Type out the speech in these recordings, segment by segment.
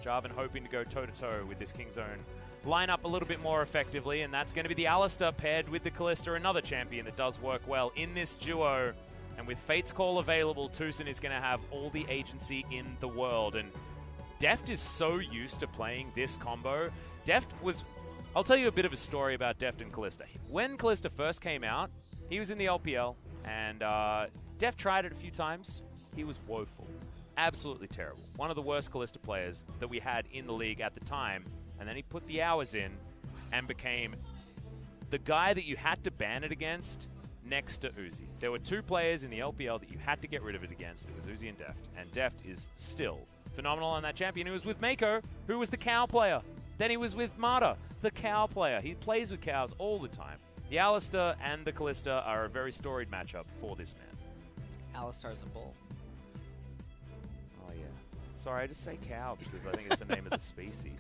Jarvan hoping to go toe-to-toe with this Kingzone lineup a little bit more effectively, and that's going to be the Alistar paired with the Kalista, another champion that does work well in this duo. And with Fate's Call available, Tucson is going to have all the agency in the world. And Deft is so used to playing this combo. Deft was... I'll tell you a bit of a story about Deft and Kalista. When Kalista first came out, he was in the LPL, and Deft tried it a few times. He was woeful. Absolutely terrible. One of the worst Kalista players that we had in the league at the time. And then he put the hours in and became the guy that you had to ban it against next to Uzi. There were two players in the LPL that you had to get rid of it against. It was Uzi and Deft. And Deft is still phenomenal on that champion. He was with Mako, who was the cow player. Then he was with Marta, the cow player. He plays with cows all the time. The Alistar and the Kalista are a very storied matchup for this man. Alistar's a bull. Oh, yeah. Sorry, I just say cow because I think it's the name of the species.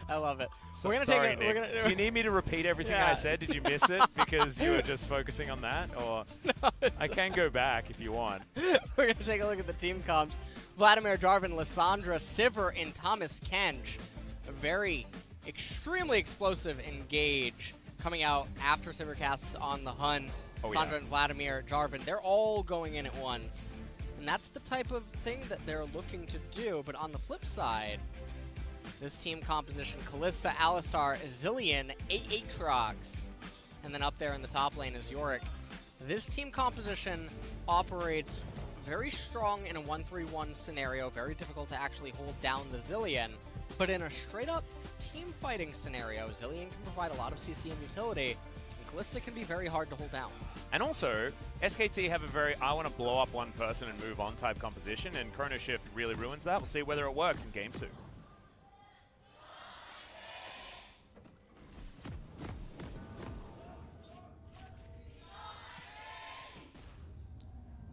I love it. So, we're gonna sorry, take Nick. Do you need me to repeat everything I said? Did you miss it because you were just focusing on that? Or No, I can go back if you want. We're going to take a look at the team comps. Vladimir, Jarvan, Lissandra, Sivir, and Thomas Kench. A very extremely explosive engage coming out after Sivir casts on the Hun. Lissandra and Vladimir, Jarvan, they're all going in at once. And that's the type of thing that they're looking to do. But on the flip side, this team composition, Kalista, Alistar, Zillion, Aatrox, and then up there in the top lane is Yorick. This team composition operates very strong in a 1-3-1 scenario, very difficult to actually hold down the Zillion, but in a straight-up team fighting scenario, Zillion can provide a lot of CC and utility, and Kalista can be very hard to hold down. And also, SKT have a very I want to blow up one person and move on type composition, and Chrono Shift really ruins that. We'll see whether it works in Game 2.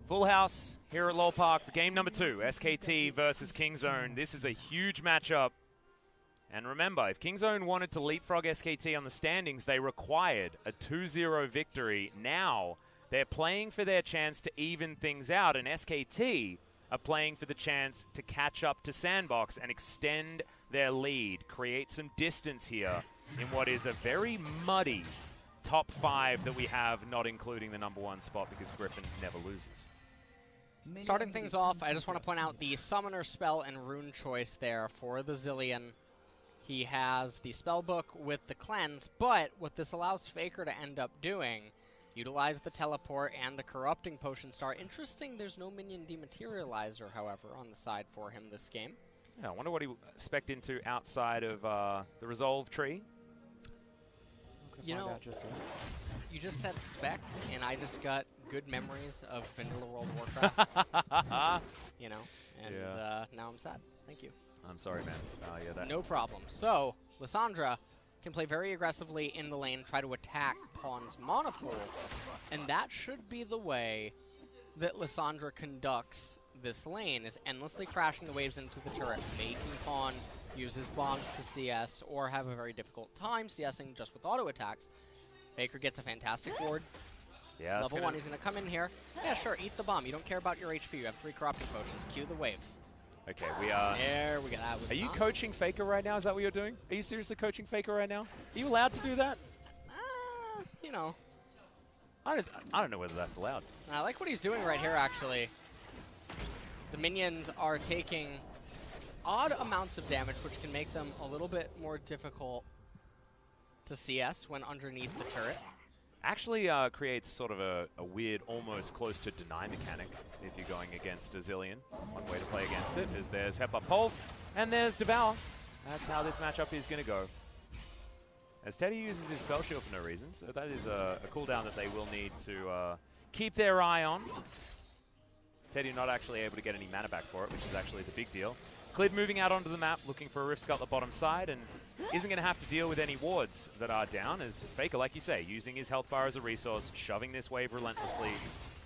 Full house here at Lowell Park for game number 2, SKT versus Kingzone. This is a huge matchup. And remember, if Kingzone wanted to leapfrog SKT on the standings, they required a 2-0 victory. Now, they're playing for their chance to even things out, and SKT are playing for the chance to catch up to Sandbox and extend their lead, create some distance here in what is a very muddy top 5 that we have, not including the #1 spot because Griffin never loses. Starting things off, I just want to point out the Summoner spell and rune choice there for the Zillion. He has the spellbook with the cleanse, but what this allows Faker to end up doing, utilize the teleport and the corrupting potion star. Interesting, there's no minion dematerializer, however, on the side for him this game. Yeah, I wonder what he spec'd into outside of the resolve tree. You know, you just said spec, and I just got good memories of Vanilla World of Warcraft. You know, and now I'm sad. Thank you. I'm sorry, man. Yeah, that No problem. So, Lissandra can play very aggressively in the lane, try to attack Pawn's mana pool, and that should be the way that Lissandra conducts this lane, is endlessly crashing the waves into the turret, making Pawn use his bombs to CS, or have a very difficult time CSing just with auto attacks. Faker gets a fantastic ward. Yeah, Level 1, he's going to come in here. Yeah, sure, eat the bomb. You don't care about your HP. You have 3 corrupting potions. Cue the wave. Okay, we are... There we go. That was Are you coaching Faker right now? Is that what you're doing? Are you seriously coaching Faker right now? Are you allowed to do that? You know. I don't know whether that's allowed. I like what he's doing right here, actually. The minions are taking odd amounts of damage, which can make them a little bit more difficult to CS when underneath the turret. Actually creates sort of a weird, almost close to deny mechanic if you're going against a Zillion. One way to play against it is there's Hep Up Pole, and there's Devour. That's how this matchup is going to go. As Teddy uses his Spell Shield for no reason, so that is a cooldown that they will need to keep their eye on. Teddy not actually able to get any mana back for it, which is actually the big deal. Clid moving out onto the map, looking for a Rift Skull at the bottom side, and isn't going to have to deal with any wards that are down, as Faker, like you say, using his health bar as a resource, shoving this wave relentlessly,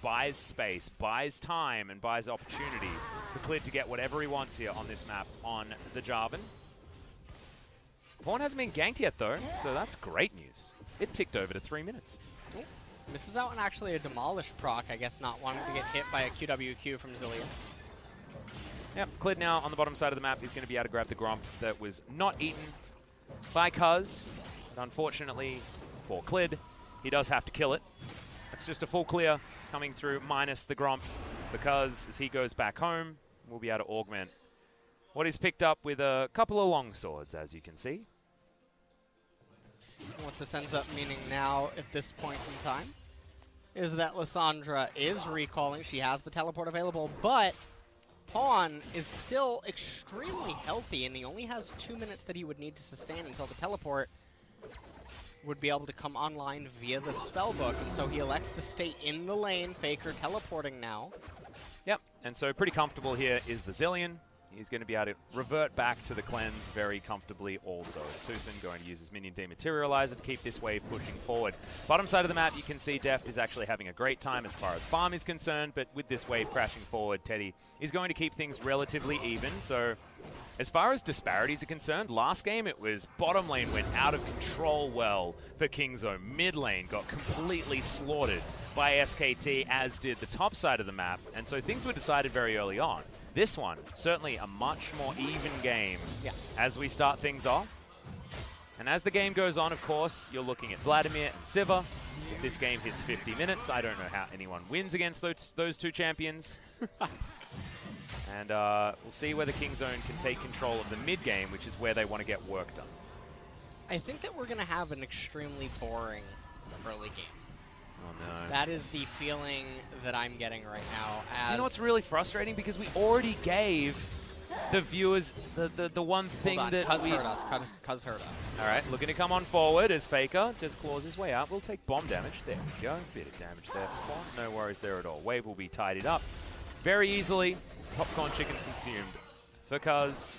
buys space, buys time, and buys opportunity for Clid to get whatever he wants here on this map on the Jarvan. Vaughn hasn't been ganked yet, though, so that's great news. It ticked over to 3 minutes. Oh, misses out on actually a Demolish proc, I guess not wanting to get hit by a QWQ from Zillion. Yep, Clid now on the bottom side of the map is going to be able to grab the Gromp that was not eaten by Cuz. Unfortunately for Clid, he does have to kill it. That's just a full clear coming through minus the Gromp, because as he goes back home, we'll be able to augment what he's picked up with a couple of long swords, as you can see. What this ends up meaning now at this point in time is that Lissandra is recalling. She has the teleport available, but Pawn is still extremely healthy, and he only has 2 minutes that he would need to sustain until the teleport would be able to come online via the spellbook, and so he elects to stay in the lane. Faker teleporting now. Yep, and so pretty comfortable here is the Zillion. He's going to be able to revert back to the cleanse very comfortably also. As Tucson going to use his minion dematerializer to keep this wave pushing forward. Bottom side of the map, you can see Deft is actually having a great time as far as farm is concerned, but with this wave crashing forward, Teddy is going to keep things relatively even. So as far as disparities are concerned, last game it was bottom lane went out of control well for Kingzone. Mid lane got completely slaughtered by SKT, as did the top side of the map, and so things were decided very early on. This one, certainly a much more even game as we start things off. And as the game goes on, of course, you're looking at Vladimir and Siva. If this game hits 50 minutes, I don't know how anyone wins against those two champions. And we'll see whether Kingzone can take control of the mid game, which is where they want to get work done. I think that we're going to have an extremely boring early game. Oh, no. That is the feeling that I'm getting right now. Do you know what's really frustrating? Because we already gave the viewers the one thing that Cuz hurt us. Cuz hurt us. All right, looking to come on forward as Faker just claws his way out. We'll take bomb damage. There we go. Bit of damage there for Bomb. No worries there at all. Wave will be tidied up very easily. As popcorn chicken's consumed for Cuz.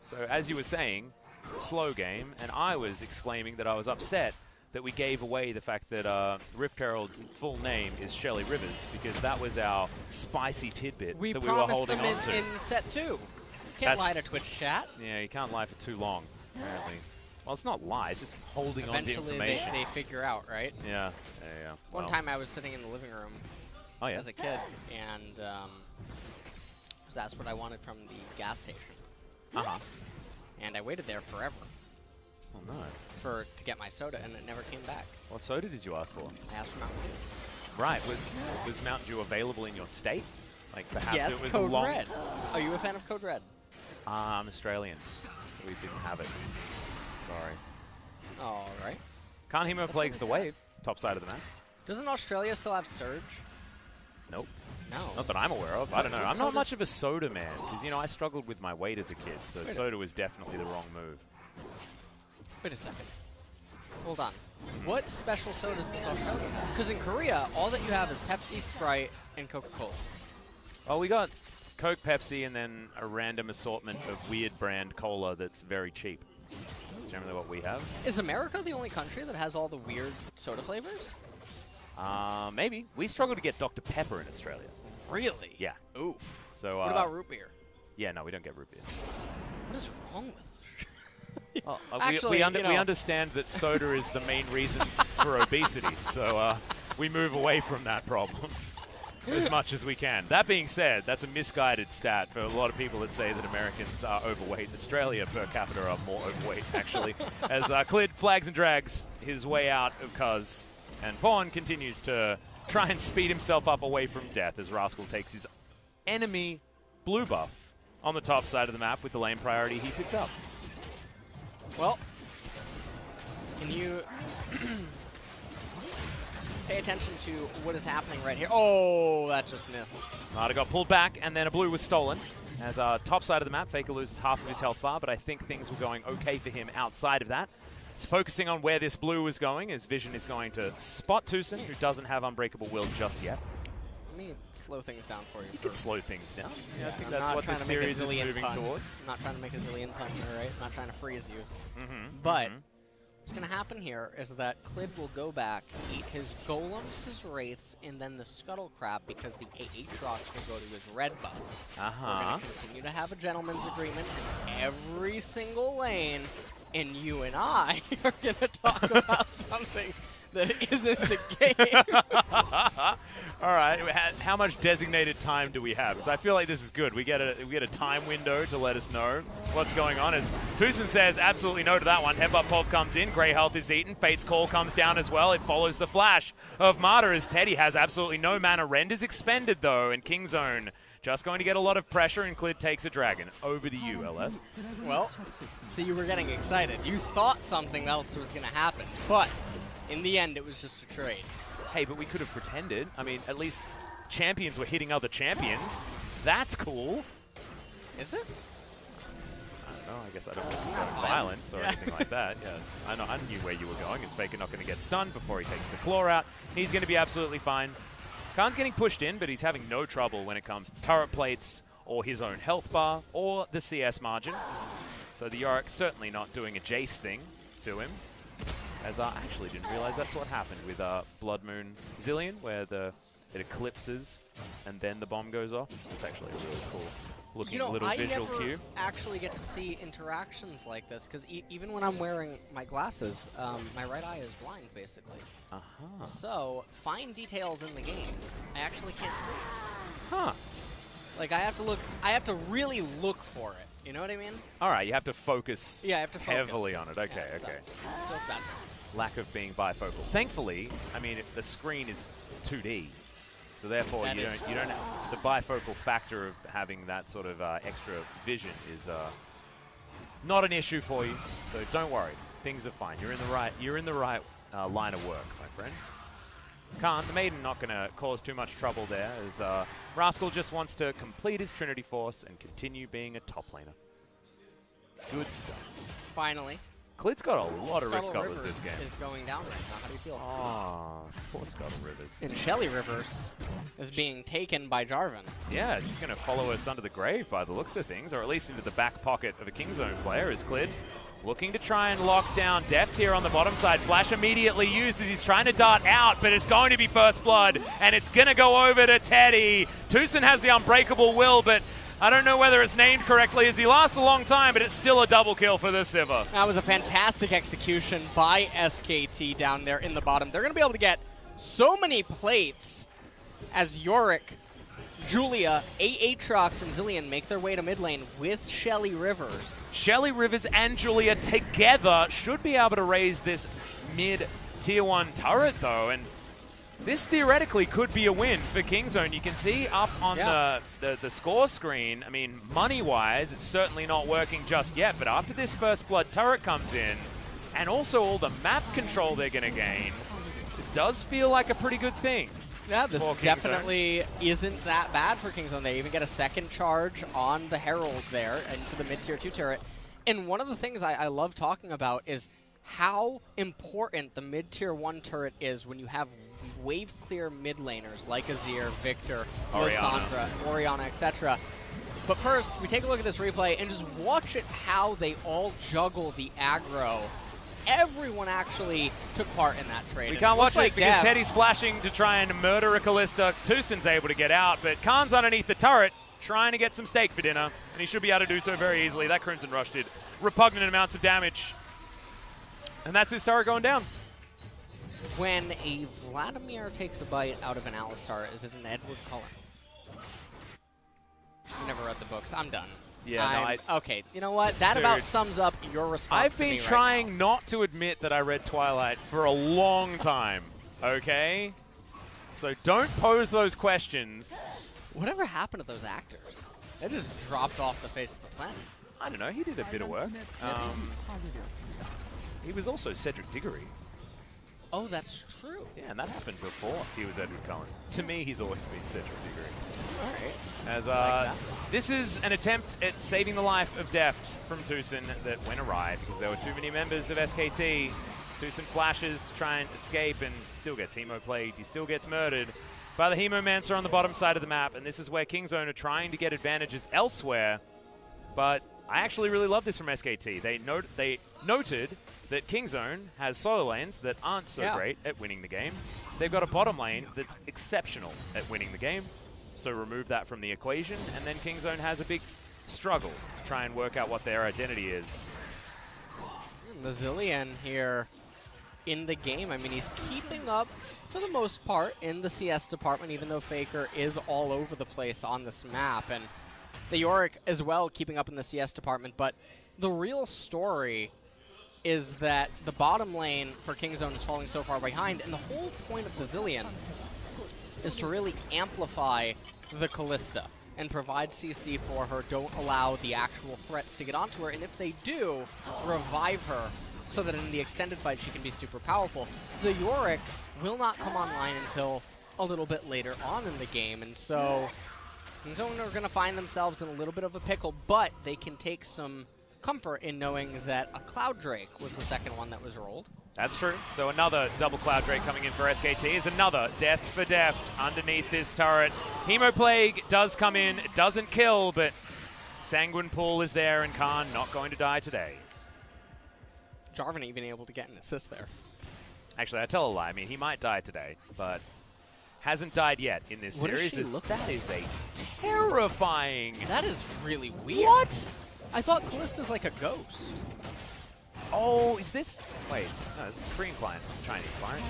So as you were saying, slow game, and I was exclaiming that I was upset that we gave away the fact that Rift Herald's full name is Shelley Rivers, because that was our spicy tidbit that we were holding on to. in set 2. Can't lie to Twitch chat. Yeah, you can't lie for too long, apparently. Well, it's not lie, it's just holding on to information. Eventually they figure out, right? Yeah, yeah. One time I was sitting in the living room as a kid, and was asked what I wanted from the gas station. And I waited there forever. Oh, no. To get my soda, and it never came back. What soda did you ask for? I asked for Mountain Dew. Right. Was Mountain Dew available in your state? Like perhaps yes, it was Code long... Red. Are you a fan of Code Red? I'm Australian. So we didn't have it. Sorry. All right. Kanhimo plagues the wave. Top side of the map. Doesn't Australia still have Surge? Nope. No. Not that I'm aware of. I don't know. I'm not much of a soda man, because, you know, I struggled with my weight as a kid, so soda was definitely the wrong move. Wait a second. Hold on. What special sodas does Australia have? Because in Korea, all that you have is Pepsi, Sprite, and Coca-Cola. Oh, we got Coke, Pepsi, and then a random assortment of weird brand cola that's very cheap. That's generally what we have. Is America the only country that has all the weird soda flavors? Maybe. We struggle to get Dr. Pepper in Australia. Really? Yeah. Oof. So, what about root beer? Yeah, no, we don't get root beer. What is wrong with us? Well, Actually, we understand that soda is the main reason for obesity, so we move away from that problem as much as we can. That being said, that's a misguided stat for a lot of people that say that Americans are overweight. Australia per capita are more overweight, actually. As Clid flags and drags his way out of Cuz, and Pawn continues to try and speed himself up away from death as Rascal takes his enemy blue buff on the top side of the map with the lane priority he picked up. Well, can you pay attention to what is happening right here? Oh, that just missed. Nada got pulled back, and then a blue was stolen. As top side of the map, Faker loses half of his health bar, but I think things were going okay for him outside of that. He's focusing on where this blue was going. His vision is going to spot Tucson, who doesn't have Unbreakable Will just yet. Let me slow things down for you. You can slow things down. Yeah, I think I'm that's what the series is moving towards. I'm not trying to make a zillion pun here, right? I'm not trying to freeze you. But what's going to happen here is that Clid will go back, eat his golems, his wraiths, and then the scuttle crab, because the Aatrox will go to his red buff. We're going to continue to have a gentleman's agreement in every single lane, and you and I are going to talk about something that isn't the game. All right, how much designated time do we have? Because I feel like this is good. We get a time window to let us know what's going on. As Tucson says, absolutely no to that one. Headbutt Pulp comes in. Grey Health is eaten. Fate's Call comes down as well. It follows the flash of Martyr as Teddy has absolutely no mana. Rend is expended, though, and Kingzone just going to get a lot of pressure, and Clid takes a dragon. Over to you, LS. Well, see, you were getting excited. You thought something else was going to happen, but in the end, it was just a trade. Hey, but we could have pretended. I mean, at least champions were hitting other champions. That's cool. Is it? I don't know. I guess I don't know violence or anything like that. Yeah, I knew where you were going. Is Faker not going to get stunned before he takes the claw out? He's going to be absolutely fine. Khan's getting pushed in, but he's having no trouble when it comes to turret plates or his own health bar or the CS margin. So the Yorick certainly not doing a Jace thing to him. As I actually didn't realize that's what happened with Blood Moon Zillion, where it eclipses and then the bomb goes off. It's actually a really cool looking little visual cue. I never actually get to see interactions like this, because even when I'm wearing my glasses, my right eye is blind, basically. So, fine details in the game, I actually can't see. Huh. Like, I have to really look for it. You know what I mean? All right, you have to focus, I have to focus heavily on it. Okay, yeah, okay. Feels bad. Lack of being bifocal. Thankfully, I mean, the screen is 2D, so therefore you don't have the bifocal factor of having that sort of extra vision is not an issue for you. So don't worry, things are fine. You're in the right line of work, my friend. Khan, the Maiden, not going to cause too much trouble there, as Rascal just wants to complete his Trinity Force and continue being a top laner. Good stuff. Finally. Clid's got a lot of risk scuttlers this game. Is going down right now. How do you feel? Oh, poor Scuttle Rivers. And Shelly Rivers is being taken by Jarvan. Yeah, just going to follow us under the grave by the looks of things, or at least into the back pocket of a Kingzone player, is Clid. Looking to try and lock down Deft here on the bottom side. Flash immediately used as he's trying to dart out, but it's going to be First Blood, and it's going to go over to Teddy. Tucson has the Unbreakable Will, but I don't know whether it's named correctly as he lasts a long time, but it's still a double kill for the Sivir. That was a fantastic execution by SKT down there in the bottom. They're going to be able to get so many plates as Yorick, Julia, Aatrox, and Zillion make their way to mid lane with Shelly Rivers. Shelly Rivers and Julia together should be able to raise this mid tier 1 turret, though, and this theoretically could be a win for Kingzone. You can see up on the score screen, I mean, money-wise, it's certainly not working just yet, but after this First Blood turret comes in, and also all the map control they're going to gain, this does feel like a pretty good thing. Yeah, this definitely isn't that bad for Kingzone. They even get a second charge on the Herald there into the mid-tier 2 turret. And one of the things I love talking about is how important the mid-tier 1 turret is when you have wave-clear mid laners like Azir, Victor, Lissandra, Orianna, etc. But first, we take a look at this replay and just watch it how they all juggle the aggro. Everyone actually took part in that trade. We can't watch it because Dev, Teddy's flashing to try and murder a Kalista. Tucson's able to get out, but Khan's underneath the turret trying to get some steak for dinner, and he should be able to do so very easily. That Crimson Rush did repugnant amounts of damage, and that's his turret going down. When a Vladimir takes a bite out of an Alistar, is it an Edward Cullen? I never read the books. I'm done. Yeah, okay, you know what? That about sums up your response I've been trying not to admit that I read Twilight for a long time, okay? So don't pose those questions. Whatever happened to those actors? They just dropped off the face of the planet. I don't know, he did a bit of work. He was also Cedric Diggory. Oh, that's true. Yeah, and that happened before he was Edward Cullen. To me, he's always been Cedric Diggory. All right. As this is an attempt at saving the life of Deft from Tucson that went awry because there were too many members of SKT. Tucson flashes to try and escape and still gets hemo-plagued. He still gets murdered by the Hemomancer on the bottom side of the map, and this is where Kingzone are trying to get advantages elsewhere. But I actually really love this from SKT. They noted that Kingzone has solo lanes that aren't so great at winning the game. They've got a bottom lane that's exceptional at winning the game. So remove that from the equation, and then Kingzone has a big struggle to try and work out what their identity is. The Zillion here in the game. I mean, he's keeping up for the most part in the CS department, even though Faker is all over the place on this map. And the Yorick as well keeping up in the CS department. But the real story is that the bottom lane for Kingzone is falling so far behind, and the whole point of Bazillion is to really amplify the Kalista and provide CC for her, don't allow the actual threats to get onto her, and if they do, revive her so that in the extended fight she can be super powerful. The Yorick will not come online until a little bit later on in the game, and so Kingzone are going to find themselves in a little bit of a pickle, but they can take some comfort in knowing that a Cloud Drake was the second one that was rolled. That's true. So another double Cloud Drake coming in for SKT is another death for deft underneath this turret. Hemoplague does come in, doesn't kill, but Sanguine Pool is there, and Khan not going to die today. Jarvan even able to get an assist there. Actually, I tell a lie. I mean, he might die today, but hasn't died yet in this series. That is a terrifying... That is really weird. What? I thought Kallista's like a ghost. Oh, is this... Wait, no, this is Korean client, Chinese client.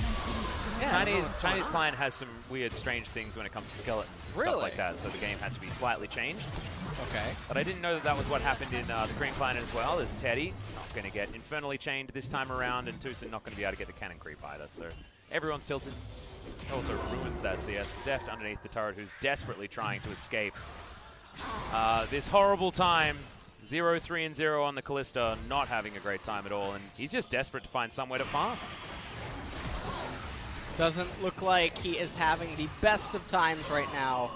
Yeah, Chinese client has some weird, strange things when it comes to skeletons and stuff like that, so the game had to be slightly changed. Okay. But I didn't know that that was what happened in the Korean client as well, as Teddy not going to get infernally chained this time around, and Tucson not going to be able to get the cannon creep either, so everyone's tilted. Also ruins that CS for Deft underneath the turret, who's desperately trying to escape this horrible time. 0-3-0 on the Kalista, not having a great time at all, and he's just desperate to find somewhere to farm. Doesn't look like he is having the best of times right now.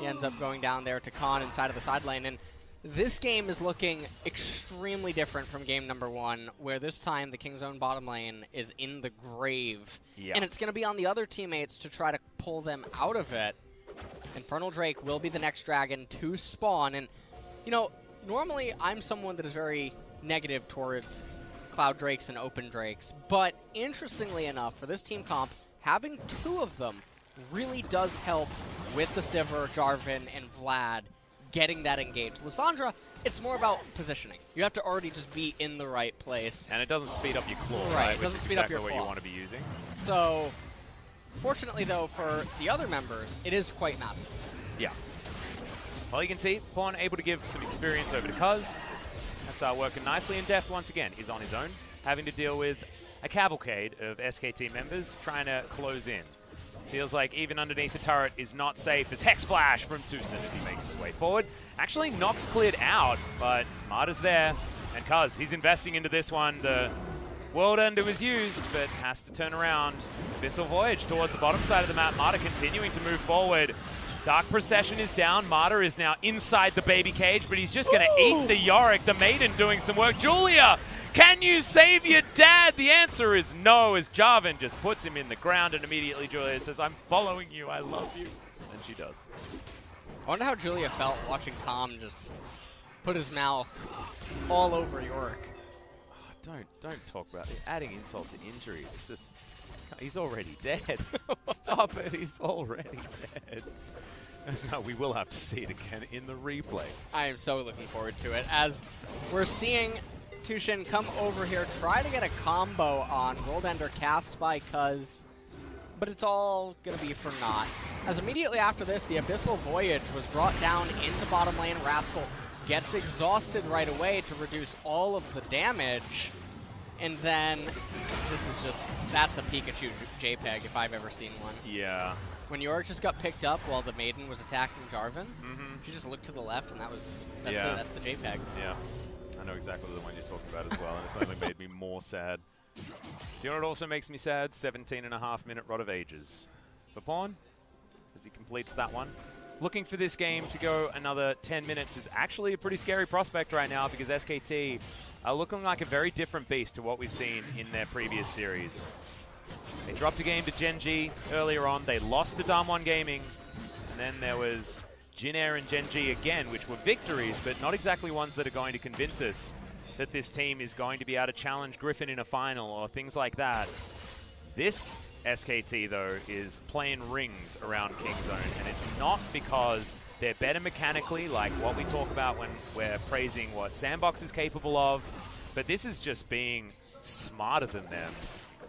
He ends up going down there to Khan inside of the side lane, and this game is looking extremely different from game number 1, where this time the Kingzone bottom lane is in the grave, and it's going to be on the other teammates to try to pull them out of it. Infernal Drake will be the next dragon to spawn, and, you know, normally, I'm someone that is very negative towards Cloud Drakes and Open Drakes, but interestingly enough, for this team comp, having 2 of them really does help with the Sivir, Jarvan, and Vlad getting that engaged. Lissandra, it's more about positioning. You have to already just be in the right place. And it doesn't speed up your claw, right? It doesn't speed up your claw. What you want to be using. So, fortunately though, for the other members, it is quite massive. Yeah. Well, you can see, Pawn able to give some experience over to Cuz. That's working nicely, and Deft, once again, is on his own, having to deal with a cavalcade of SKT members trying to close in. Feels like even underneath the turret is not safe as Hex Flash from Tucson as he makes his way forward. Actually, Nox cleared out, but Marta's there, and Cuz, he's investing into this one. The World Ender was used, but has to turn around. Abyssal Voyage towards the bottom side of the map. Marta continuing to move forward. Dark Procession is down. Marta is now inside the baby cage, but he's just going to eat the Yorick. The Maiden doing some work. Julia, can you save your dad? The answer is no, as Jarvan just puts him in the ground, and immediately Julia says, I'm following you, I love you. And she does. I wonder how Julia felt watching Tom just put his mouth all over Yorick. Oh, don't talk about it. Adding insult to injury. It's just, he's already dead. Stop it, he's already dead. No, we will have to see it again in the replay. I am so looking forward to it, as we're seeing Tushin come over here, try to get a combo on World Ender cast by Cuz, but it's all going to be for naught. As immediately after this, the Abyssal Voyage was brought down into bottom lane. Rascal gets exhausted right away to reduce all of the damage, and then this is just, that's a Pikachu JPEG if I've ever seen one. Yeah. When Yorick just got picked up while the Maiden was attacking Jarvan, she just looked to the left, and that's the JPEG. Yeah, I know exactly the one you're talking about as well, and it's only made me more sad. You know what also makes me sad? 17.5-minute Rod of Ages for Pawn, as he completes that one. Looking for this game to go another 10 minutes is actually a pretty scary prospect right now, because SKT are looking like a very different beast to what we've seen in their previous series. They dropped a game to Gen.G earlier on. They lost to Damwon Gaming. And then there was Jin Air and Gen.G again, which were victories, but not exactly ones that are going to convince us that this team is going to be able to challenge Griffin in a final or things like that. This SKT, though, is playing rings around Kingzone, and it's not because they're better mechanically, like what we talk about when we're praising what Sandbox is capable of, but this is just being smarter than them.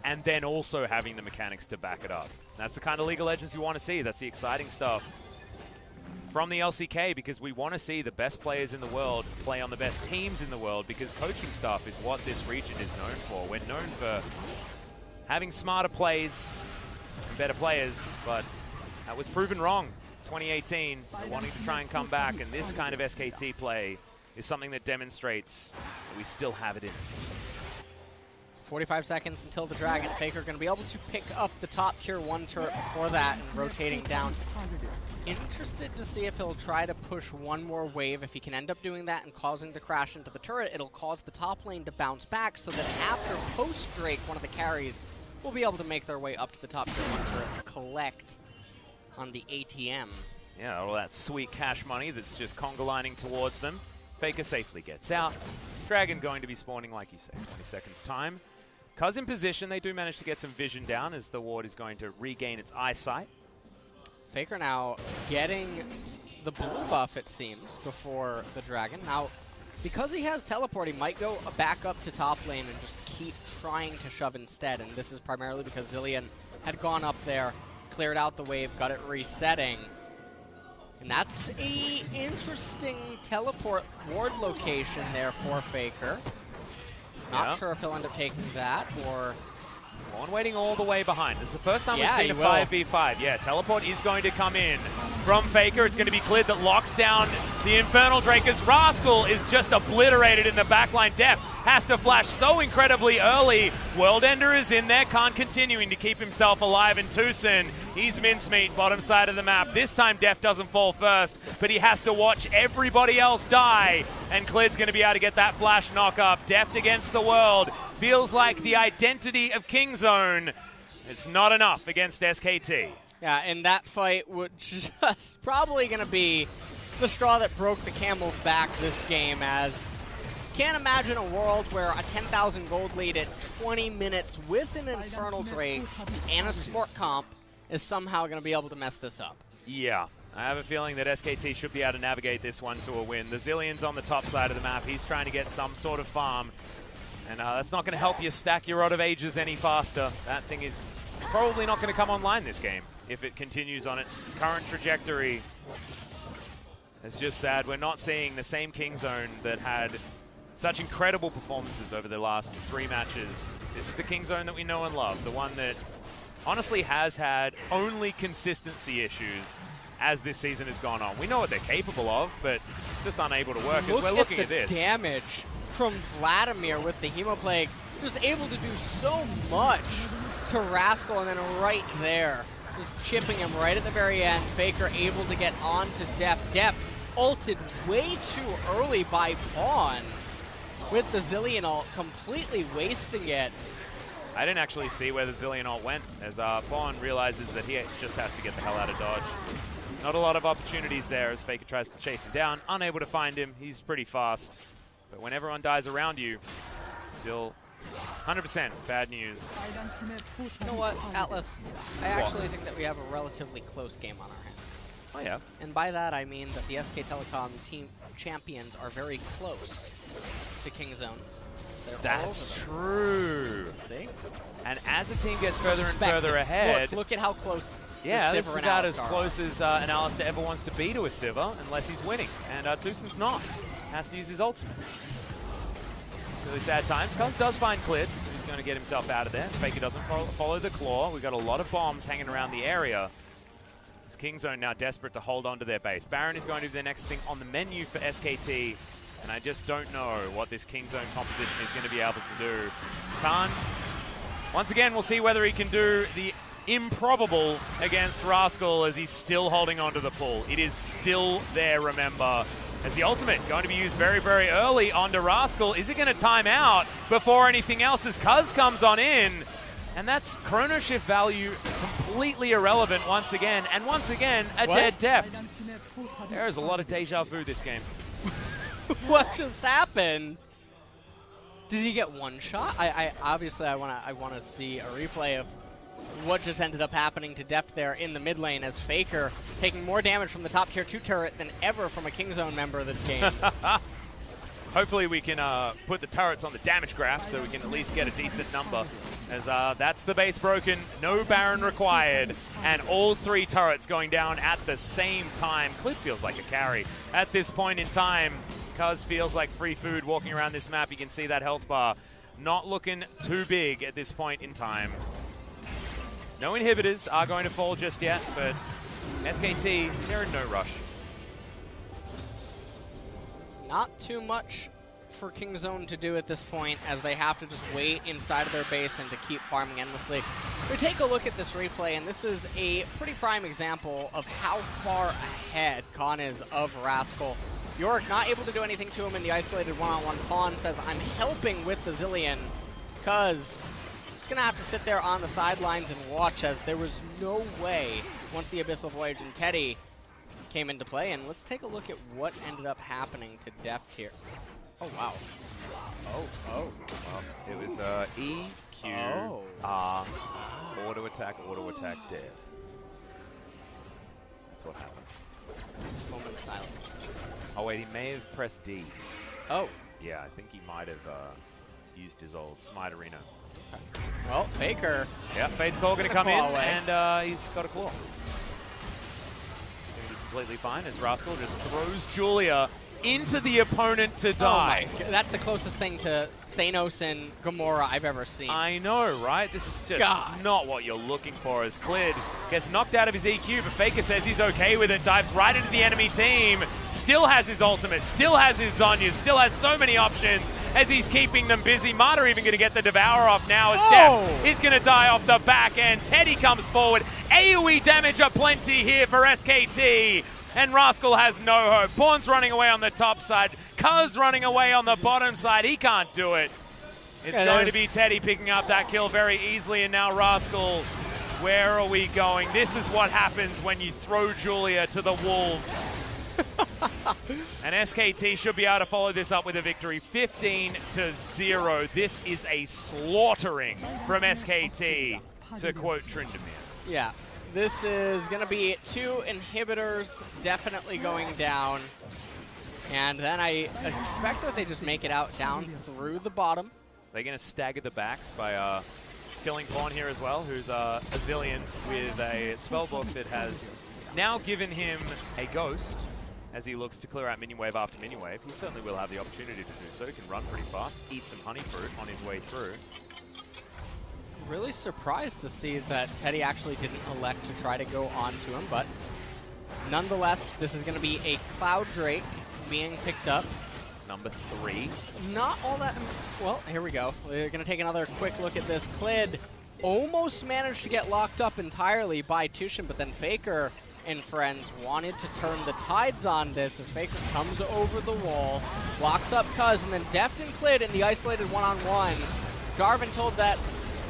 and then also having the mechanics to back it up. That's the kind of League of Legends you want to see. That's the exciting stuff from the LCK, because we want to see the best players in the world play on the best teams in the world, because coaching staff is what this region is known for. We're known for having smarter plays and better players, but that was proven wrong. 2018, wanting to try and come back, and this kind of SKT play is something that demonstrates that we still have it in us. 45 seconds until the Dragon. Faker going to be able to pick up the top tier 1 turret before that and rotating down. Interested to see if he'll try to push one more wave. If he can end up doing that and causing the crash into the turret, it'll cause the top lane to bounce back, so that after post-Drake, one of the carries will be able to make their way up to the top tier 1 turret to collect on the ATM. Yeah, all that sweet cash money that's just conga lining towards them. Faker safely gets out. Dragon going to be spawning, like you say, 20 seconds time. Cuz in position, they do manage to get some vision down as the ward is going to regain its eyesight. Faker now getting the blue buff, it seems, before the Dragon. Now, because he has teleport, he might go back up to top lane and just keep trying to shove instead. And this is primarily because Zilean had gone up there, cleared out the wave, got it resetting. And that's a interesting teleport ward location there for Faker. Not sure if he'll end up taking that, or... One waiting all the way behind. This is the first time we've seen a will. 5v5. Yeah, teleport is going to come in from Faker. It's going to be cleared that locks down the Infernal Drake as Rascal is just obliterated in the backline. Deft has to flash so incredibly early. World Ender is in there, Khan continuing to keep himself alive, and Tucson, he's mincemeat, bottom side of the map. This time Deft doesn't fall first, but he has to watch everybody else die, and Clid's going to be able to get that flash knock up. Deft against the world. Feels like the identity of Kingzone. It's not enough against SKT. Yeah, and that fight would just probably going to be the straw that broke the camel's back this game, as can't imagine a world where a 10,000 gold lead at 20 minutes with an Infernal Drake and a sport comp is somehow going to be able to mess this up. Yeah, I have a feeling that SKT should be able to navigate this one to a win. The Zilean's on the top side of the map. He's trying to get some sort of farm. And that's not going to help you stack your Rod of Ages any faster. That thing is probably not going to come online this game if it continues on its current trajectory. It's just sad. We're not seeing the same Kingzone that had such incredible performances over the last 3 matches. This is the Kingzone that we know and love. The one that honestly has had only consistency issues as this season has gone on. We know what they're capable of, but it's just unable to work as we're looking at this. Damage from Vladimir with the Hemoplague, just able to do so much to Rascal, and then right there, just chipping him right at the very end. Faker able to get onto Deft. Deft ulted way too early by Pawn with the Zilean ult, completely wasting it. I didn't actually see where the Zilean ult went, as Pawn realizes that he just has to get the hell out of dodge. Not a lot of opportunities there as Faker tries to chase him down, unable to find him. He's pretty fast. But when everyone dies around you, still 100% bad news. You know what, Atlas? I actually think that we have a relatively close game on our hands. Oh, yeah. And by that, I mean that the SK Telecom team champions are very close to Kingzone's. That's true. See? And as a team gets further and further ahead... Look at how close. Yeah, this is about as close as an Alistair ever wants to be to a Sivir, unless he's winning. And Tucson's not. Has to use his ultimate. Really sad times. Cuz does find Clid. He's going to get himself out of there. Faker doesn't follow the claw. We've got a lot of bombs hanging around the area. It's Kingzone now desperate to hold on to their base. Baron is going to be the next thing on the menu for SKT. And I just don't know what this Kingzone composition is going to be able to do. Khan, once again, we'll see whether he can do the improbable against Rascal as he's still holding on to the pull. It is still there, remember. As the ultimate going to be used very, very early onto Rascal. Is it going to time out before anything else as Cuz comes on in? And that's chrono shift value completely irrelevant once again. And once again, a dead Deft. There is a lot of deja vu this game. What just happened? Did he get one shot? Obviously I want to see a replay of what just ended up happening to Deft there in the mid lane, as Faker taking more damage from the top tier 2 turret than ever from a Kingzone member this game. Hopefully we can put the turrets on the damage graph so we can at least get a decent number. As that's the base broken, no Baron required, and all 3 turrets going down at the same time. Clip feels like a carry at this point in time. Cuz feels like free food walking around this map. You can see that health bar not looking too big at this point in time. No inhibitors are going to fall just yet, but SKT, they're in no rush. Not too much for Kingzone to do at this point, as they have to just wait inside of their base and to keep farming endlessly. We take a look at this replay, and this is a pretty prime example of how far ahead Khan is of Rascal. Yorick not able to do anything to him in the isolated one-on-one. Pawn says, I'm helping with the Zillion, because I'm just going to have to sit there on the sidelines and watch, as there was no way, once the Abyssal Voyage and Teddy came into play. And let's take a look at what ended up happening to Deft here. Oh, wow. Oh. It was E, Q, R, auto attack, dead. That's what happened. Moment of silence. Oh, wait, he may have pressed D. Oh. Yeah, I think he might have used his old Smite Arena. Okay. Well, Faker. Yeah, Fate's Call going to come in, away. and he's got a claw. Going to be completely fine as Rascal just throws Julia into the opponent to die. Oh my, that's the closest thing to Thanos and Gamora I've ever seen. I know, right? This is just not what you're looking for, as Clid gets knocked out of his EQ, but Faker says he's okay with it, dives right into the enemy team, still has his ultimate, still has his Zhonya's, still has so many options as he's keeping them busy. Marta even going to get the Devour off now, as Def is going to die off the back end. Teddy comes forward. AoE damage aplenty here for SKT. And Rascal has no hope. Pawn's running away on the top side. Cuz running away on the bottom side. He can't do it. It's going to be Teddy picking up that kill very easily. And now Rascal, where are we going? This is what happens when you throw Julia to the wolves. And SKT should be able to follow this up with a victory. 15-0. This is a slaughtering from SKT, to quote Tryndamere. Yeah. This is going to be 2 inhibitors definitely going down. And then I expect that they just make it out down through the bottom. They're going to stagger the backs by killing Pawn here as well, who's a Zillion with a spellbook that has now given him a ghost as he looks to clear out minion wave after minion wave. He certainly will have the opportunity to do so. He can run pretty fast, eat some honey fruit on his way through. Really surprised to see that Teddy actually didn't elect to try to go on to him, but nonetheless, this is going to be a Cloud Drake being picked up. Number 3. Not all that... Well, here we go. We're going to take another quick look at this. Clid almost managed to get locked up entirely by Tushin, but then Faker and friends wanted to turn the tides on this as Faker comes over the wall, locks up Cuz, and then Deft and Clid in the isolated one-on-one. Darvin told that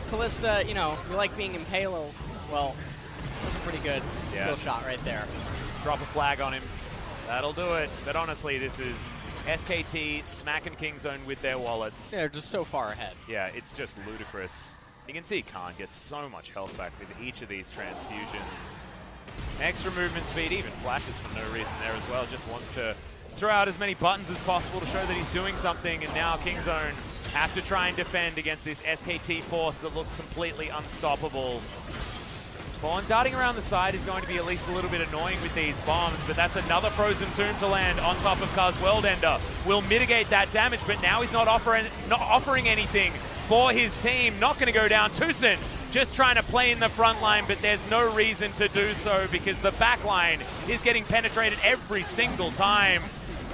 Kalista, you know, you like being impaled. Well, that's a pretty good skill shot right there. Drop a flag on him. That'll do it. But honestly, this is SKT smacking Kingzone with their wallets. They're just so far ahead. Yeah, it's just ludicrous. You can see Khan gets so much health back with each of these transfusions. Extra movement speed, even flashes for no reason there as well. Just wants to throw out as many buttons as possible to show that he's doing something. And now Kingzone have to try and defend against this SKT force that looks completely unstoppable. Pawn darting around the side is going to be at least a little bit annoying with these bombs, but that's another Frozen Tomb to land on top of Cuz. Worldender will mitigate that damage, but now he's not offering anything for his team. Not going to go down. Tucson just trying to play in the front line, but there's no reason to do so because the back line is getting penetrated every single time.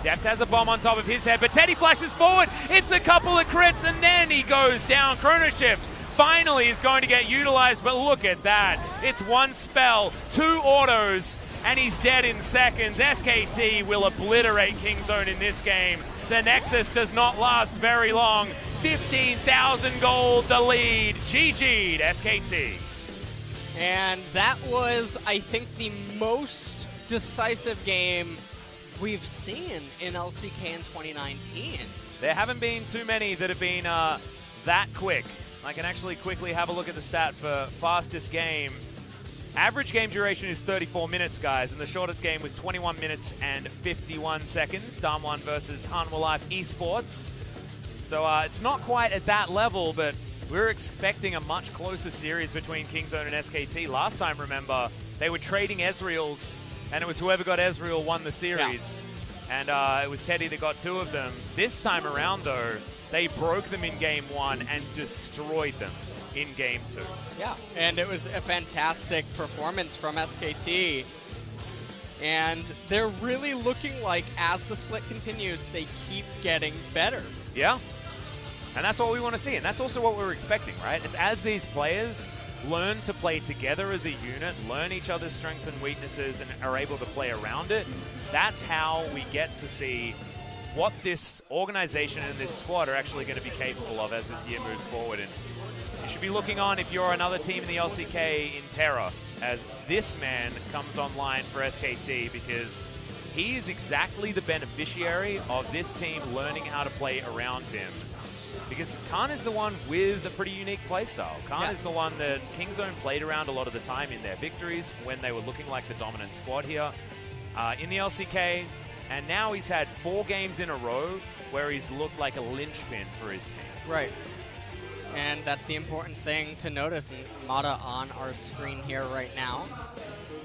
Deft has a bomb on top of his head, but Teddy flashes forward. It's a couple of crits, and then he goes down. Chrono Shift finally is going to get utilized, but look at that. It's one spell, 2 autos, and he's dead in seconds. SKT will obliterate Kingzone in this game. The Nexus does not last very long. 15,000 gold, the lead. GG'd SKT. And that was, I think, the most decisive game we've seen in LCK in 2019. There haven't been too many that have been that quick. I can actually quickly have a look at the stat for fastest game. Average game duration is 34 minutes, guys, and the shortest game was 21 minutes and 51 seconds. Damwon versus Hanwha Life Esports. So it's not quite at that level, but we're expecting a much closer series between Kingzone and SKT. Last time, remember, they were trading Ezreals, and it was whoever got Ezreal won the series. Yeah. And it was Teddy that got 2 of them. This time around, though, they broke them in Game 1 and destroyed them in Game 2. Yeah, and it was a fantastic performance from SKT. And they're really looking like, as the split continues, they keep getting better. Yeah, and that's what we want to see, and that's also what we're expecting, right? It's as these players learn to play together as a unit, learn each other's strengths and weaknesses, and are able to play around it, that's how we get to see what this organization and this squad are actually going to be capable of as this year moves forward. And you should be looking on if you're another team in the LCK in terror as this man comes online for SKT, because he is exactly the beneficiary of this team learning how to play around him. Because Khan is the one with a pretty unique playstyle. Khan is the one that Kingzone played around a lot of the time in their victories when they were looking like the dominant squad here in the LCK. And now he's had 4 games in a row where he's looked like a linchpin for his team. Right. And that's the important thing to notice. And Mata on our screen here right now,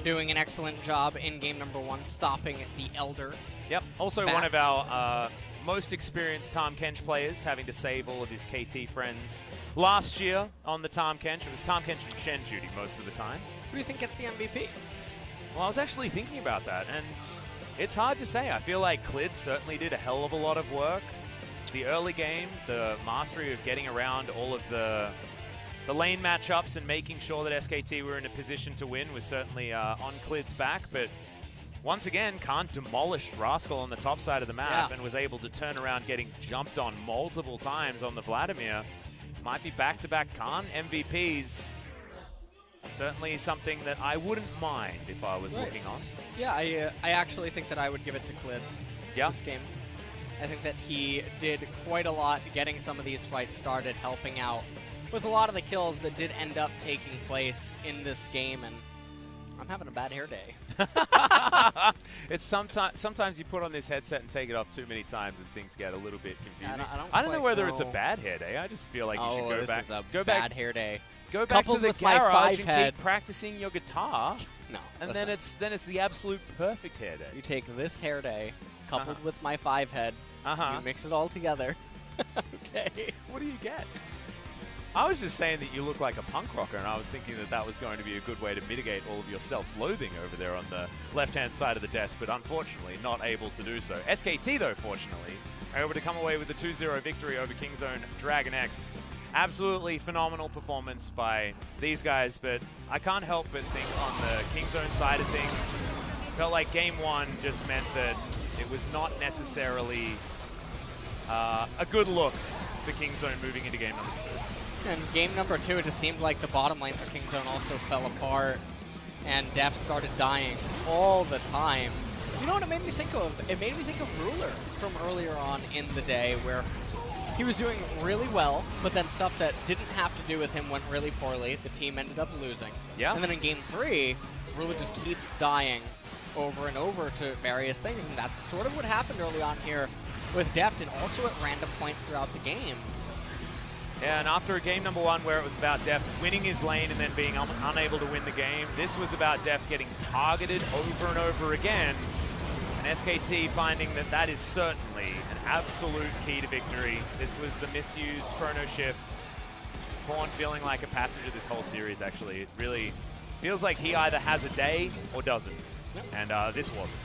doing an excellent job in game number 1, stopping the Elder. Yep. Also one of our most experienced Tahm Kench players, having to save all of his KT friends last year on the Tahm Kench. It was Tahm Kench and Shen Judy most of the time. Who do you think gets the MVP? Well, I was actually thinking about that, and it's hard to say. I feel like Clid certainly did a hell of a lot of work. The early game, the mastery of getting around all of the lane matchups and making sure that SKT were in a position to win was certainly on Clid's back. But once again, Khan demolished Rascal on the top side of the map and was able to turn around getting jumped on multiple times on the Vladimir. Might be back-to-back Khan MVPs. Certainly something that I wouldn't mind if I was looking on. Yeah, I actually think that I would give it to Clid this game. I think that he did quite a lot getting some of these fights started, helping out with a lot of the kills that did end up taking place in this game, and I'm having a bad hair day. It's sometimes you put on this headset and take it off too many times and things get a little bit confusing. I don't know whether it's a bad hair day. I just feel like you should go back. Go bad hair day. Go back to the garage and keep practicing your guitar. No, and then it's the absolute perfect hair day. You take this hair day coupled with my 5-head. You mix it all together. Okay. What do you get? I was just saying that you look like a punk rocker, and I was thinking that that was going to be a good way to mitigate all of your self-loathing over there on the left-hand side of the desk, but unfortunately not able to do so. SKT, though, fortunately, are able to come away with the 2-0 victory over Kingzone DragonX. Absolutely phenomenal performance by these guys, but I can't help but think on the Kingzone side of things, felt like Game 1 just meant that it was not necessarily a good look for Kingzone moving into Game number 2. And game number 2, it just seemed like the bottom lane for Kingzone also fell apart, and Def started dying all the time. You know what it made me think of? It made me think of Ruler from earlier on in the day, where he was doing really well, but then stuff that didn't have to do with him went really poorly. The team ended up losing. Yeah. And then in game 3, Ruler just keeps dying over and over to various things, and that's sort of what happened early on here with Deft, and also at random points throughout the game. Yeah, and after a game number 1 where it was about Deft winning his lane and then being unable to win the game, this was about Deft getting targeted over and over again, and SKT finding that that is certainly an absolute key to victory. This was the misused chrono shift. Pawn feeling like a passenger this whole series, actually. It really feels like he either has a day or doesn't. Yep. And this wasn't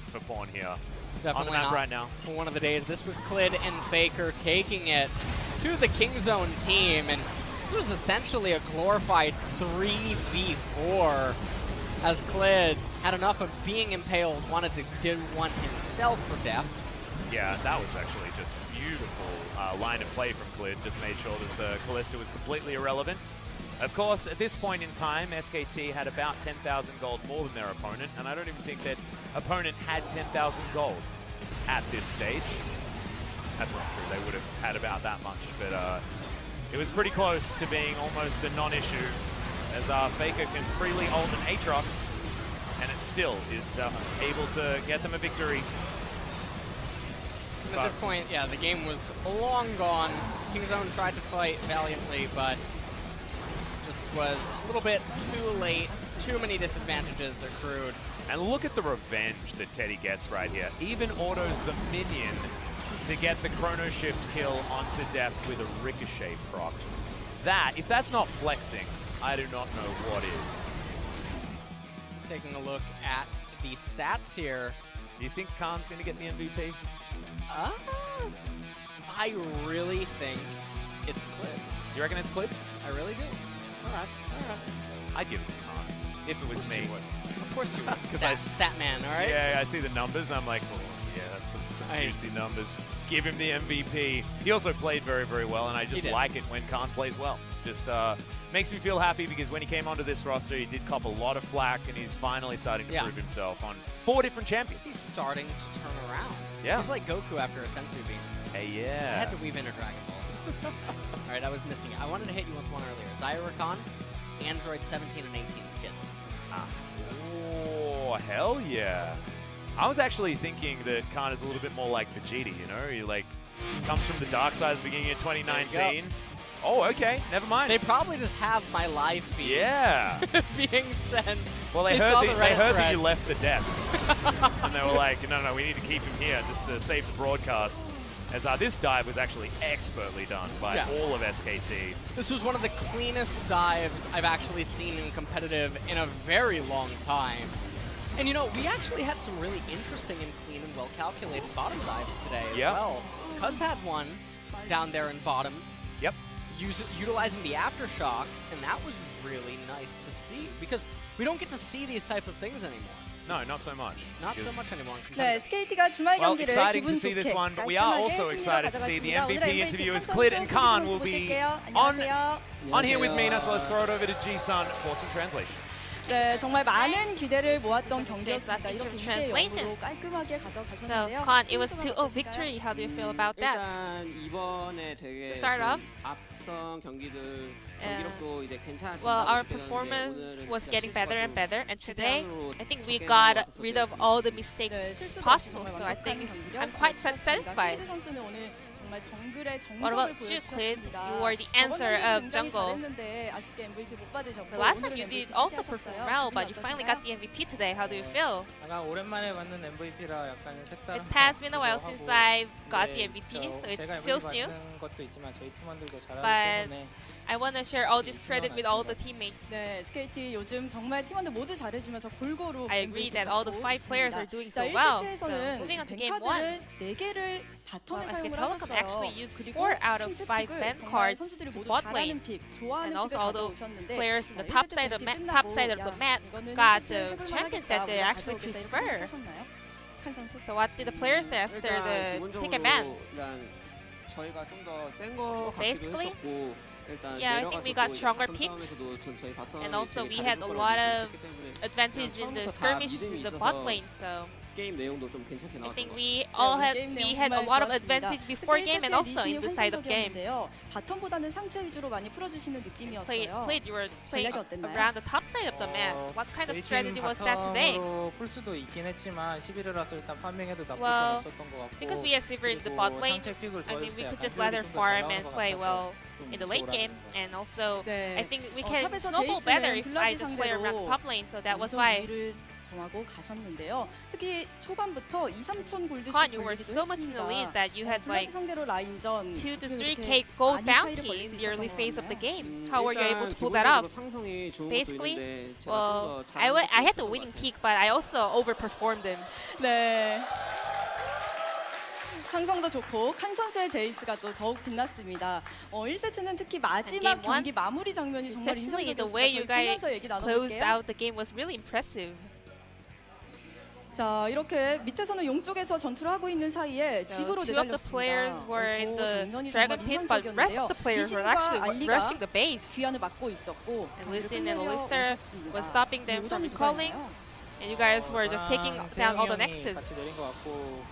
for Pawn here. Definitely on the map right now. For one of the days, this was Clid and Faker taking it to the Kingzone team, and this was essentially a glorified 3v4 as Clid had enough of being impaled, wanted to do one himself for Def. Yeah, that was actually just beautiful line of play from Clid, just made sure that the Kalista was completely irrelevant. Of course, at this point in time, SKT had about 10,000 gold more than their opponent, and I don't even think that opponent had 10,000 gold at this stage. That's not true, they would have had about that much, but it was pretty close to being almost a non-issue as Faker can freely ult an Aatrox, and it still is able to get them a victory. At this point, yeah, the game was long gone. Kingzone tried to fight valiantly, but just was a little bit too late. Too many disadvantages accrued. And look at the revenge that Teddy gets right here. Even autos the minion to get the Chrono Shift kill onto Deft with a Ricochet proc. That, if that's not flexing, I do not know what is. Taking a look at the stats here. Do you think Khan's going to get the MVP? I really think it's Clid. You reckon it's Clid? I really do. All right. I'd give it to Khan if it was me. Of course you would. Stat man, all right? Yeah, I see the numbers. I'm like, oh, yeah, that's some juicy numbers. Give him the MVP. He also played very, very well, and I just like it when Khan plays well. Just makes me feel happy because when he came onto this roster, he did cop a lot of flack, and he's finally starting to prove himself on 4 different champions. He's starting to turn around. Yeah. He's like Goku after a Senzu beam. Hey, yeah. I had to weave in a Dragon Ball. All right, I was missing it. I wanted to hit you with one earlier. Zyra Khan, Android 17 and 18 skins. Oh, hell yeah. I was actually thinking that Khan is a little bit more like Vegeta, you know? He like comes from the dark side at the beginning of 2019. Oh, okay. Never mind. They probably just have my live feed being sent. Well, they heard that you left the desk. And they were like, no, we need to keep him here just to save the broadcast. As this dive was actually expertly done by all of SKT. This was one of the cleanest dives I've actually seen in competitive in a very long time. And you know, we actually had some really interesting and clean and well-calculated bottom dives today as well. Cuz had one down there in bottom. Yep. Utilizing the aftershock, and that was really nice to see because we don't get to see these type of things anymore. No, not so much. Not so much anymore. 네, SKT가 주말 경기를 exciting to 기분 see this 좋게 one, but we are also excited to see the MVP interviewers. Clid and Khan will be on here with Mina, so let's throw it over to Ji-sun for some translation. 네, 정말 많은 기대를 모았던 경기였습니다. 이렇게 2대0으로 깔끔하게 So, 가져가셨는데요. Khan, it was 2-0 victory. How do you feel about that? 이번에 되게 To start off, 앞선 경기들 경기력도 이제 괜찮아진다고 well, our 느꼈는데 performance 오늘은 was 진짜 getting better and 실수가 better, and today 최대한으로 I think we 적게 got 나왔어서 rid of all the mistakes possible. So I think I'm quite satisfied. 선수는 오늘 정말 정글의 What 정석을 about you, Clid? 보여주셨습니다. You were the answer of jungle. 잘했는데 아쉽게 MVP 못 받으셨고 The last time 오늘은 you did MVP also 차지하셨어요. perform well, but you 기분이 finally 어떠신가요? got the MVP today. How do you feel? 약간 오랜만에 받는 MVP라 약간 색다른 It has been a while 하고, since I got the 네, MVP, 저- so it 제가 feels MVP new. 받는 것도 있지만 저희 팀원들도 잘하기 But 때문에 I want to share all this credit with all the teammates. 네, SKT 요즘 정말 팀원들 모두 잘해주면서 골고루 I agree that all the 5 players are doing so 자, well. So 1세트에서는 moving on to game 1. 뱅카드를 4개를 바텀에 SK 사용을 Telecom 하셨어요. actually used 그리고 4 out of 5 선제 픽을 ban 정말 cards 선수들이 to 모두 bot 잘하는 lane. 픽, 좋아하는 And also 픽을 all the 가져오셨는데 players in 자, the top 1세트 side of 경기 top 끝나고 side of 야, the map 이거는 got 해볼만 the champions that 하겠다, they 우리가 actually 가져오겠다, 이렇게 prefer. 생각하셨나요? 칸 선수? So what did the players say after 일단 the pick and ban? 기본적으로 일단 저희가 좀 더 센 거 같기도 Basically, 했었고 일단 yeah, I think we got stronger 바텀 picks. 싸움에서도 전 저희 바텀이 And also 되게 we had a 잘해줄 lot 거라고 of 믿었기 때문에 advantage in the 처음부터 다 skirmishes 믿음이 in the 있어서 bot lane. So 게임 내용도 좀 괜찮게 I 나왔던 think 것 같아요. we all had 게임 내용 a 정말 lot of 좋았습니다. advantage before 특히 game and 1세트의 also in 리신이 the side of game. 환상적이었는데요. 바텀보다는 상체 위주로 많이 풀어주시는 느낌이었어요. Played, you were playing 전략이 어땠나요? around the top side of the map. What kind of strategy was that today? 바텀으로 풀 수도 있긴 했지만 11이라서 일단 파밍해도 나쁠 건 Well, 없었던 것 같고 Because we had Sivir in the 그리고 bot lane, 상체 픽을 I mean, 도와줄 we 때 could 약간 just let her 효율이 좀더 잘 farm 나온 and 것 play 같아서 well 좀 in the late 좋았는데. game, and also 네. I think we can 탑에서 snowball better if 제이스는 I 블라디 just play around the 상대로 top lane. So that was 완전 why 위를 정하고 가셨는데요. 특히 초반부터 2, 3천 골드씩 Khan, you were 걸리기도 so much in the lead 했습니다. that you had 블라디 like 상대로 라인전 2 to 그렇게 3k gold 많이 차이를 bounty 벌릴 in 수 the early 있었던 phase of the 것 game. 같나요? How were you able to pull that 기본적으로 off? 상성이 좋은 것도 Basically, 있는데 제가 well, 좀더 잘하는 I had the 것 winning 같아요. peak, but I also overperformed him. 네. 상성도 좋고 칸 선수의 제이스가 또 더욱 빛났습니다. 1세트는 특히 마지막 And game one, 경기 마무리 장면이 정말 Especially the 인상적이었습니다. way 저희 you guys 보면서 얘기 closed 나눠볼게요. out the game was really impressive. 자, 이렇게 밑에서는 용 쪽에서 전투를 하고 있는 사이에 So 집으로 two of the players 내달렸습니다. were in 저 the 장면이 dragon 정말 pit, but the rest 인상적이었는데요. of the players were 리신과 actually 알리가 rushing the base. 귀환을 막고 있었고 And Listen and 끝내려 Lister 오셨습니다. was stopping them from 요동이 누가 recalling, 있나요? and you guys were just taking 저랑 down all the 태영이 형이 Nexus. 같이 내린 것 같고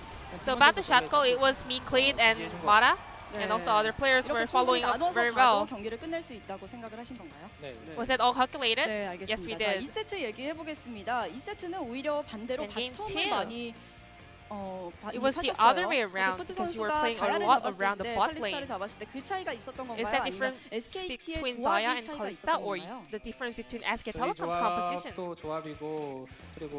So about the shot call, it was me, Cleed, and Mara. and also other players were 이렇게 following up 나눠서 very 가도 well. 경기를 끝낼 수 있다고 생각을 하신 건가요? 네. Was that all calculated? 네, Yes, we 알겠습니다. 자, did. 2세트 얘기해 보겠습니다. 2세트는 오히려 반대로 And game 바텀을 two. 많이 It was the 하셨어요. other way around 데프트 because you were 선수가 playing a 자야를 lot 잡았을 around the 때 bot 칼리스타를 lane. 잡았을 때 그 차이가 있었던 건가요? Is that 아니면 difference SKT의 between 조합이 Zaya and 차이가 Kalista, 있었던 or 건가요? the difference between SK 저희 Telecom's composition? 조합도 조합이고 그리고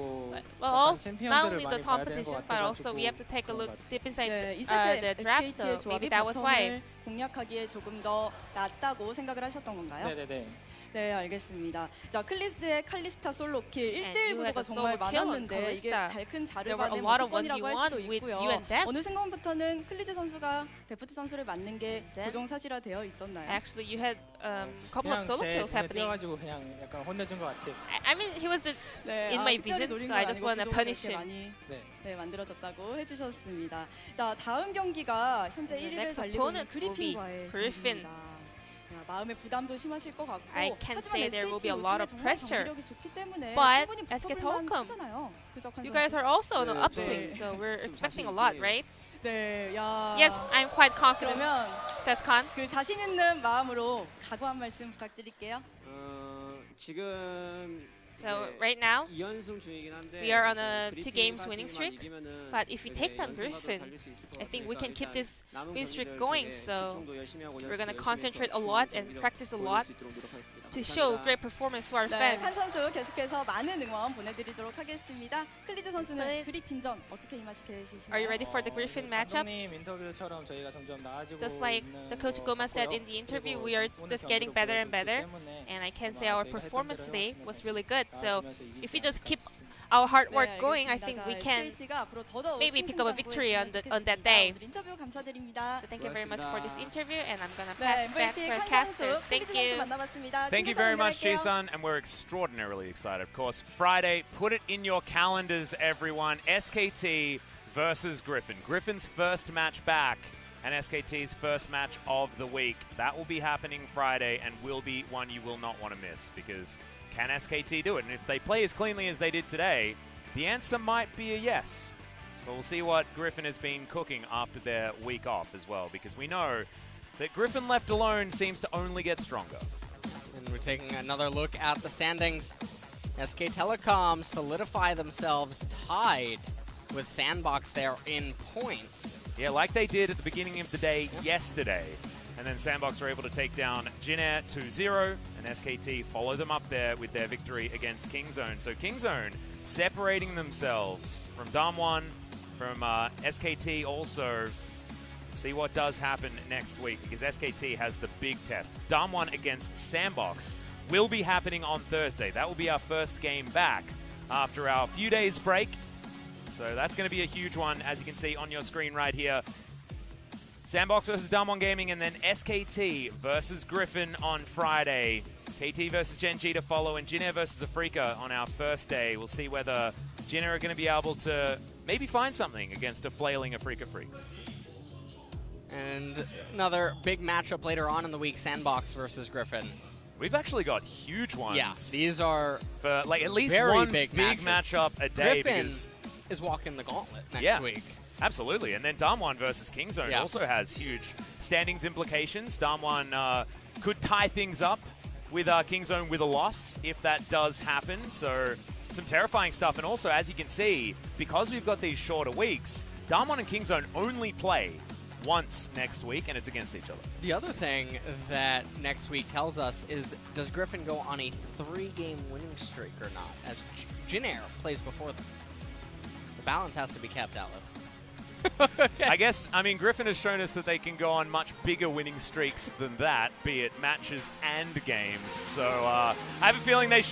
Well, 약간 also, not 챔피언들을 only the 많이 봐야 되는 것 competition, but also we 같아가지고 have to take a look 그런 것 deep inside 네, the 2세트 draft. SKT의 Maybe 조합이 that was why. 바텀을 공략하기에 조금 더 낫다고 생각을 하셨던 건가요? 네네네. 네, 알겠습니다. 자, 클리스트의 칼리스타 솔로킬 And 1대1 you had 구도가 a 정말 solo kill on 많았는데 이게 Kalista. 잘 큰 There were a 자르반의 lot of 무조건이라고 할 1v1 수도 with 있고요. you and Def. 어느 순간부터는 클리드 선수가 데프트 선수를 맞는 게 Then 고정사실화되어 있었나요? Actually, you had a couple of 그냥 solo 제 kills 눈에 happening. 띄어가지고 그냥 약간 혼내준 것 같아요. I mean, he was just 네, in my 특별히 vision, 노린 so 건 I just 아니고 want to 구도가 punish 그렇게 him. 많이 네. 네, 만들어졌다고 해주셨습니다. 자, 다음 경기가 현재 The 1위를 next 달리고 있는 opponent will be 그리핀과의 Griffin. 경기입니다. 마음의 부담도 심하실 것 같고 I can 하지만 say there will be SKT a lot of 요즘에 정말 pressure. 경기력이 좋기 때문에 But 충분히 SK 붙어볼만 Telecom, 하잖아요. 그죠, 칸 You guys 선수? are also on an 네, upswing, 네. so we're 좀 expecting a 자신 lot, 있긴 해요. right? 네, 야. Yes, I'm quite confident, 그러면 says Khan. 그 자신 있는 마음으로 각오 한 말씀 부탁드릴게요. 지금 So right now, 2연승 중이긴 한데 we are on a 그리핀 2 games winning 같은 streak. 경우만 이기면은 But if we 되게 take down 연승과도 Griffin, 달릴 수 있을 것 I think we 같으니까 can keep 일단 this 남은 win streak 경기들 going. 되게 So 집중도 열심히 하고 we're gonna 연습도 concentrate 열심히 a 해서 lot 좋은 and 경기력 practice a 보여줄 lot 수 있도록 노력하겠습니다. to show 감사합니다. great performance to our 네, fans. 칸 선수 계속해서 많은 응원 보내드리도록 하겠습니다. 클리드 선수는 클리- 그리핀전 어떻게 임하시게 계신가요? Are you ready for the Griffin matchup? 감독님 인터뷰처럼 저희가 점점 나아지고 Just like 있는 the coach 것 Goma said 같고요. in the interview, 그리고 we are 오늘 just getting 경기로 better and 보여줬기 better. 때문에 And I can 아마 say our 저희가 했던 performance 대로 today 해왔으면 was really good. So 나아지면서 이기지 if we just 않을까 keep 싶습니다. our hard 네, work going, I 알겠습니다. think 자, we can SKT가 앞으로 더더욱 maybe pick up a victory on 승승장구했으면 on that 좋겠습니다. day. 오늘 인터뷰 감사드립니다. So thank you very much for this interview, and I'm gonna 네, pass back MVP for 칸 casters. 선수, Thank 클리드 선수 you. 만나봤습니다. Thank you 친구들 very much, 연결할게요. Jisun, and we're extraordinarily excited. Of course, Friday, put it in your calendars, everyone. SKT versus Griffin. Griffin's first match back and SKT's first match of the week. That will be happening Friday and will be one you will not want to miss, because can SKT do it? And if they play as cleanly as they did today, the answer might be a yes. But we'll see what Griffin has been cooking after their week off as well, because we know that Griffin left alone seems to only get stronger. And we're taking another look at the standings. SK Telecom solidify themselves tied with Sandbox there in points. Yeah, like they did at the beginning of the day yesterday. And then Sandbox were able to take down Jinair 2-0, and SKT follow them up there with their victory against Kingzone. So Kingzone separating themselves from Damwon, from SKT also. See what does happen next week, because SKT has the big test. Damwon against Sandbox will be happening on Thursday. That will be our first game back after our few days break. So that's going to be a huge one, as you can see on your screen right here. Sandbox versus Damwon Gaming, and then SKT versus Griffin on Friday. KT versus Gen G to follow, and Jinair versus Afrika on our first day. We'll see whether Jinair are going to be able to maybe find something against a flailing Afrika Freaks. And another big matchup later on in the week, Sandbox versus Griffin. We've actually got huge ones. Yeah, these are for like at least very one big matchup a day. Griffin because is walking the gauntlet next week. Absolutely. And then Damwon versus Kingzone also has huge standings implications. Damwon could tie things up with Kingzone with a loss if that does happen. So some terrifying stuff. And also, as you can see, because we've got these shorter weeks, Damwon and Kingzone only play once next week, and it's against each other. The other thing that next week tells us is, does Griffin go on a 3-game winning streak or not, as Jinair plays before them? The balance has to be kept, Atlas. I guess, I mean, Griffin has shown us that they can go on much bigger winning streaks than that, be it matches and games. So I have a feeling they should